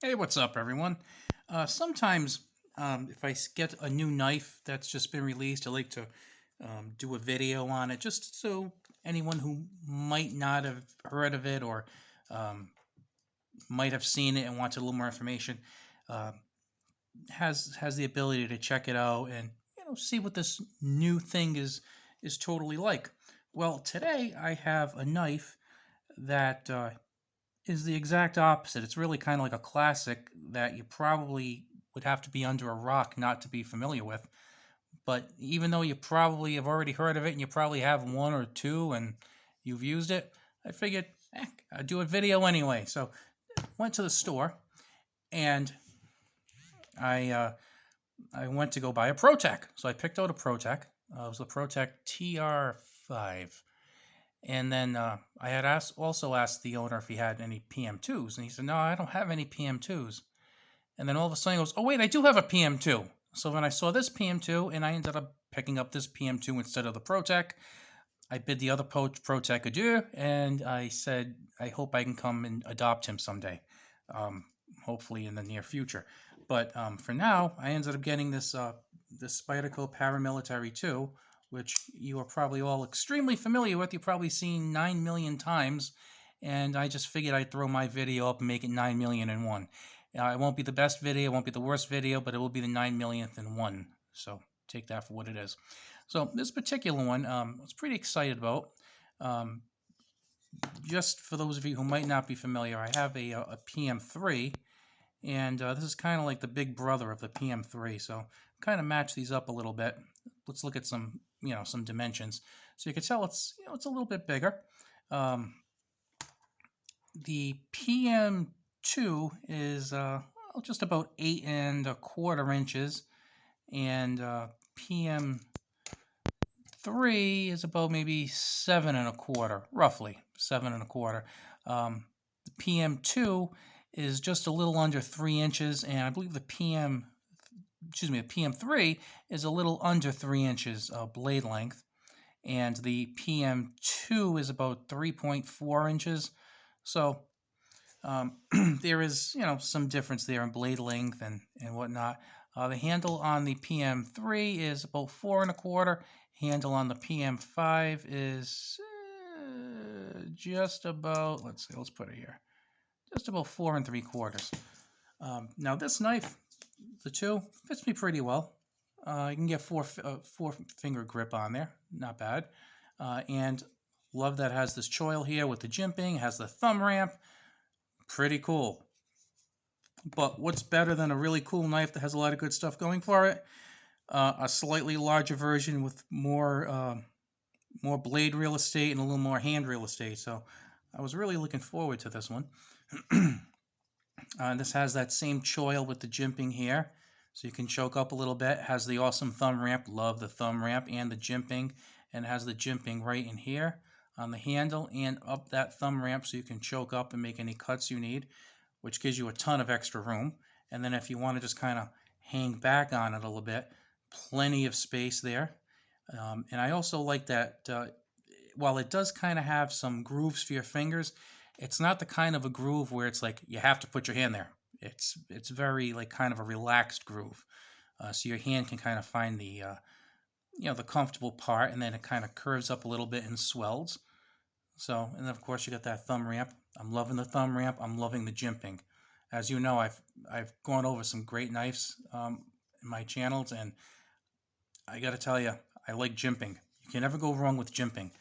Hey, what's up, everyone? Sometimes, if I get a new knife that's just been released, I like to do a video on it just so anyone who might not have heard of it or um, might have seen it and wants a little more information uh, has the ability to check it out and see what this new thing is totally like. Well, today I have a knife that is the exact opposite. It's really kind of like a classic that you probably would have to be under a rock not to be familiar with. But even though you probably have already heard of it and you probably have one or two and you've used it, I figured, I'd do a video anyway. So went to the store and I I went to go buy a ProTech. So I picked out a ProTech. It was the ProTech TR5. And then I had also asked the owner if he had any PM2s, and he said, "No, I don't have any PM2s." And then all of a sudden he goes, "Oh wait, I do have a PM2." So then I saw this PM2, and I ended up picking up this PM2 instead of the ProTech. I bid the other ProTech adieu, and I said, "I hope I can come and adopt him someday, um, hopefully in the near future." But for now, I ended up getting this Spyderco Para Military 2, which you are probably all extremely familiar with. You've probably seen 9 million times, and I just figured I'd throw my video up and make it 9 million and one. It won't be the best video, it won't be the worst video, but it will be the 9 millionth and one. So take that for what it is. So this particular one, I was pretty excited about. Um, just for those of you who might not be familiar, I have a PM3, and this is kind of like the big brother of the PM3. So kind of match these up a little bit. Let's look at some dimensions. So you can tell it's a little bit bigger. Um, the PM2 is just about 8.25 inches, and PM3 is about maybe 7.25, roughly 7.25. The PM2 is just a little under 3 inches, and I believe the PM3 is a little under 3 inches blade length, and the PM2 is about 3.4 inches. So there is, some difference there in blade length and whatnot. The handle on the PM3 is about 4.25. Handle on the PM5 is just about, let's put it here, just about 4.75. Now this knife, the two, fits me pretty well. You can get four finger grip on there, not bad. And love that it has this choil here with the jimping, has the thumb ramp, pretty cool. But what's better than a really cool knife that has a lot of good stuff going for it? A slightly larger version with more blade real estate and a little more hand real estate. So I was really looking forward to this one. This has that same choil with the jimping here, so you can choke up a little bit. Has the awesome thumb ramp, love the thumb ramp and the jimping, and it has the jimping right in here on the handle and up that thumb ramp so you can choke up and make any cuts you need, which gives you a ton of extra room. And then if you want to just kind of hang back on it a little bit, plenty of space there. And I also like that while it does kind of have some grooves for your fingers, it's not the kind of a groove where it's like you have to put your hand there. It's very like kind of a relaxed groove, so your hand can kind of find the comfortable part, and then it kind of curves up a little bit and swells. So, and then of course you got that thumb ramp. I'm loving the thumb ramp. I'm loving the jimping. As you know, I've gone over some great knives in my channels, and I got to tell you, I like jimping. You can never go wrong with jimping.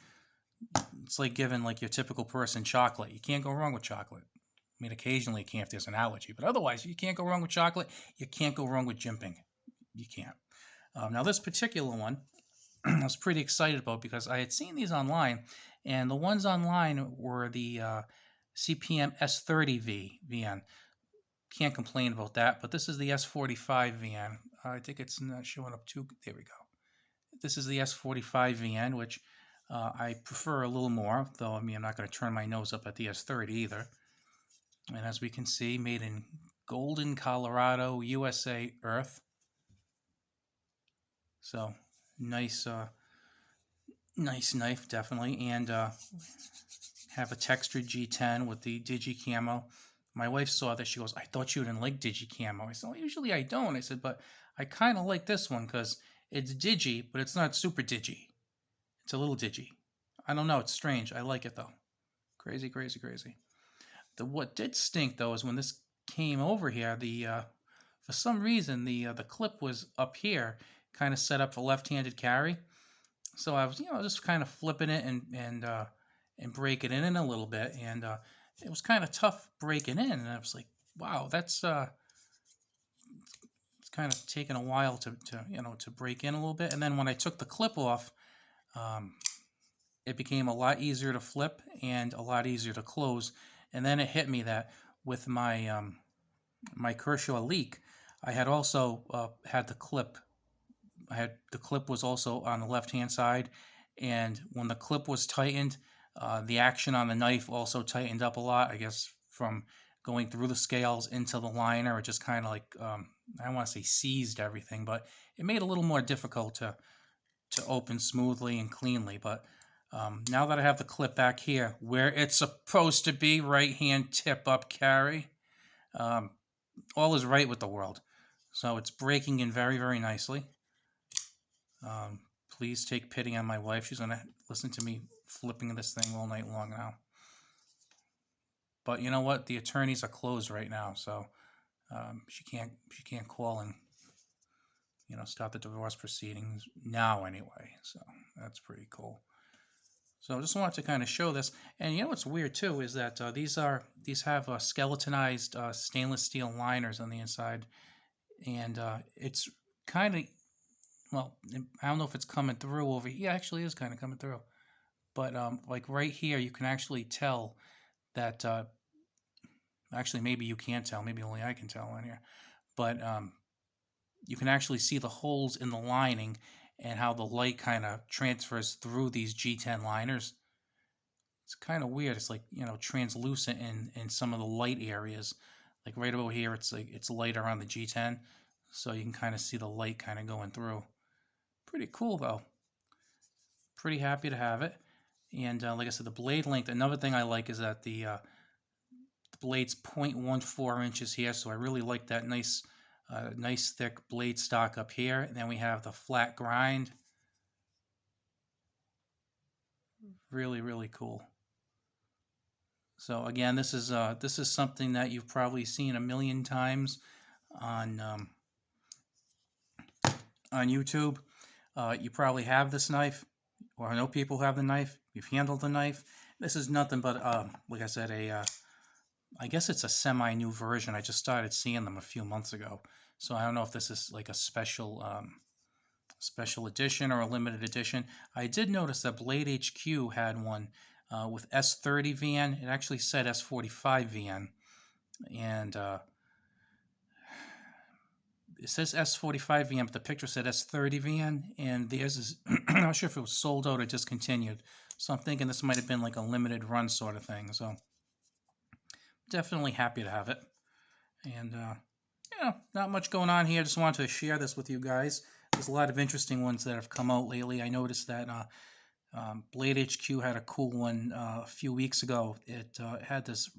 It's like giving like your typical person chocolate. You can't go wrong with chocolate. I mean, occasionally you can if there's an allergy, but otherwise you can't go wrong with chocolate. You can't go wrong with jimping. You can't. Now this particular one, I was pretty excited about because I had seen these online, and the ones online were the CPM S30VN. Can't complain about that, but this is the S45VN. I think it's not showing up too. There we go. This is the S45VN, which I prefer a little more, though, I mean, I'm not going to turn my nose up at the S30 either. And as we can see, made in Golden, Colorado, USA Earth. So, nice knife, definitely. And have a textured G10 with the Digi Camo my wife saw this. She goes, I thought you didn't like Digi Camo. I said, well, usually I don't. I said, but I kind of like this one because it's Digi, but it's not super Digi. It's a little Digi. I don't know. It's strange. I like it though. Crazy, crazy, crazy. What did stink though is when this came over here, for some reason the clip was up here, kind of set up for left-handed carry. So I was just kind of flipping it and breaking it in a little bit, and it was kind of tough breaking in. And I was like, wow, that's it's kind of taken a while to break in a little bit. And then when I took the clip off, it became a lot easier to flip and a lot easier to close. And then it hit me that with my my Kershaw leak, I had also had the clip. The clip was also on the left hand side, and when the clip was tightened, the action on the knife also tightened up a lot. I guess from going through the scales into the liner, it just kind of like I don't want to say seized everything, but it made it a little more difficult to open smoothly and cleanly. But now that I have the clip back here where it's supposed to be, right hand tip up carry, all is right with the world. So it's breaking in very, very nicely. Please take pity on my wife. She's going to listen to me flipping this thing all night long now. But you know what? The attorneys are closed right now, so she can't call and start the divorce proceedings now anyway. So that's pretty cool. So I just wanted to kind of show this. And you know what's weird too is that these have skeletonized stainless steel liners on the inside, and it's kind of, well, I don't know if it's coming through over here. Yeah, actually, it is kind of coming through. But like right here, you can actually tell that. Actually, maybe you can't tell. Maybe only I can tell on here. But you can actually see the holes in the lining and how the light kind of transfers through these G10 liners. It's kind of weird. It's like translucent in some of the light areas. Like right over here, it's lighter on the G10, so you can kind of see the light kind of going through. Pretty cool though. Pretty happy to have it. And like I said, the blade length, another thing I like is that the blade's 0.14 inches here, so I really like that nice thick blade stock up here. And then we have the flat grind. Really, really cool. So again, this is something that you've probably seen a million times on YouTube. You probably have this knife, or I know people who have the knife. You've handled the knife. This is nothing but, like I said, I guess it's a semi-new version. I just started seeing them a few months ago, so I don't know if this is like a special edition or a limited edition. I did notice that Blade HQ had one with S30VN. It actually said S45VN, and it says S45VN, but the picture said S30VN, and theirs is, I'm not sure if it was sold out or discontinued. So I'm thinking this might have been like a limited run sort of thing. So definitely happy to have it. And, not much going on here. Just wanted to share this with you guys. There's a lot of interesting ones that have come out lately. I noticed that Blade HQ had a cool one a few weeks ago. It had this,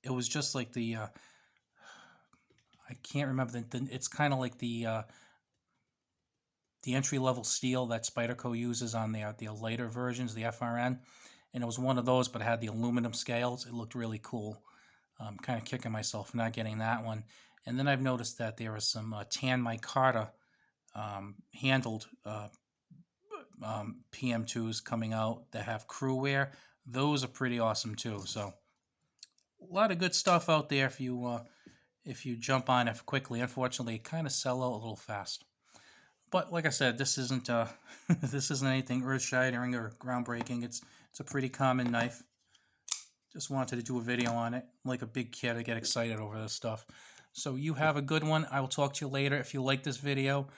it was just like the, I can't remember, it's kind of like the entry-level steel that Spyderco uses on the later versions, the FRN. And it was one of those, but it had the aluminum scales. It looked really cool. I'm kind of kicking myself for not getting that one. And then I've noticed that there are some tan micarta handled PM2s coming out that have crew wear. Those are pretty awesome too. So a lot of good stuff out there if you jump on it quickly. Unfortunately, it kind of sell out a little fast. But like I said, this isn't this isn't anything earth-shattering or groundbreaking. It's a pretty common knife. Just wanted to do a video on it. I'm like a big kid, I get excited over this stuff. So you have a good one. I will talk to you later. If you like this video,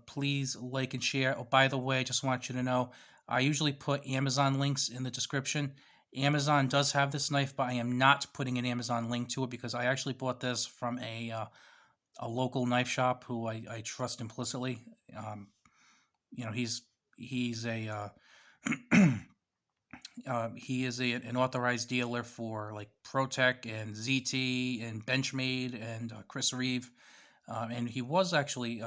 please like and share. Oh, by the way, I just want you to know, I usually put Amazon links in the description. Amazon does have this knife, but I am not putting an Amazon link to it because I actually bought this from a local knife shop who I trust implicitly. He's a He is an authorized dealer for like ProTech and ZT and Benchmade and Chris Reeve, and he was actually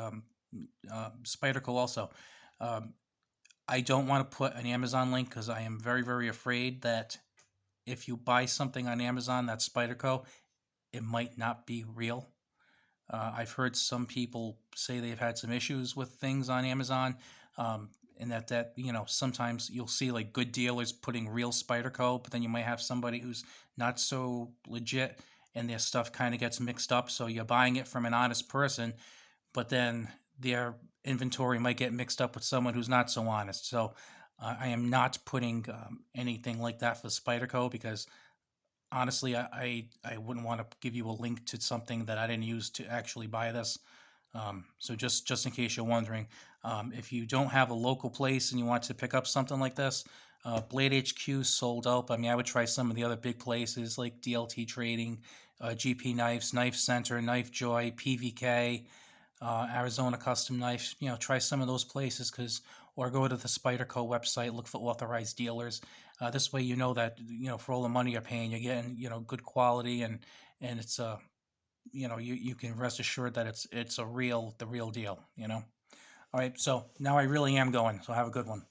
Spyderco also. Um, I don't want to put an Amazon link because I am very, very afraid that if you buy something on Amazon that's Spyderco, it might not be real. I've heard some people say they've had some issues with things on Amazon, um, and that sometimes you'll see like good dealers putting real Spyderco, but then you might have somebody who's not so legit, and their stuff kind of gets mixed up. So you're buying it from an honest person, but then their inventory might get mixed up with someone who's not so honest. So I am not putting anything like that for Spyderco because honestly, I wouldn't want to give you a link to something that I didn't use to actually buy this. So just in case you're wondering, if you don't have a local place and you want to pick up something like this, Blade HQ sold out. I mean, I would try some of the other big places like DLT Trading, GP Knives, Knife Center, Knife Joy, PVK, Arizona Custom Knife. Try some of those places or go to the Spyderco website, look for authorized dealers. This way, that for all the money you're paying, you're getting good quality, and it's you can rest assured that it's the real deal. All right, so now I really am going. So have a good one.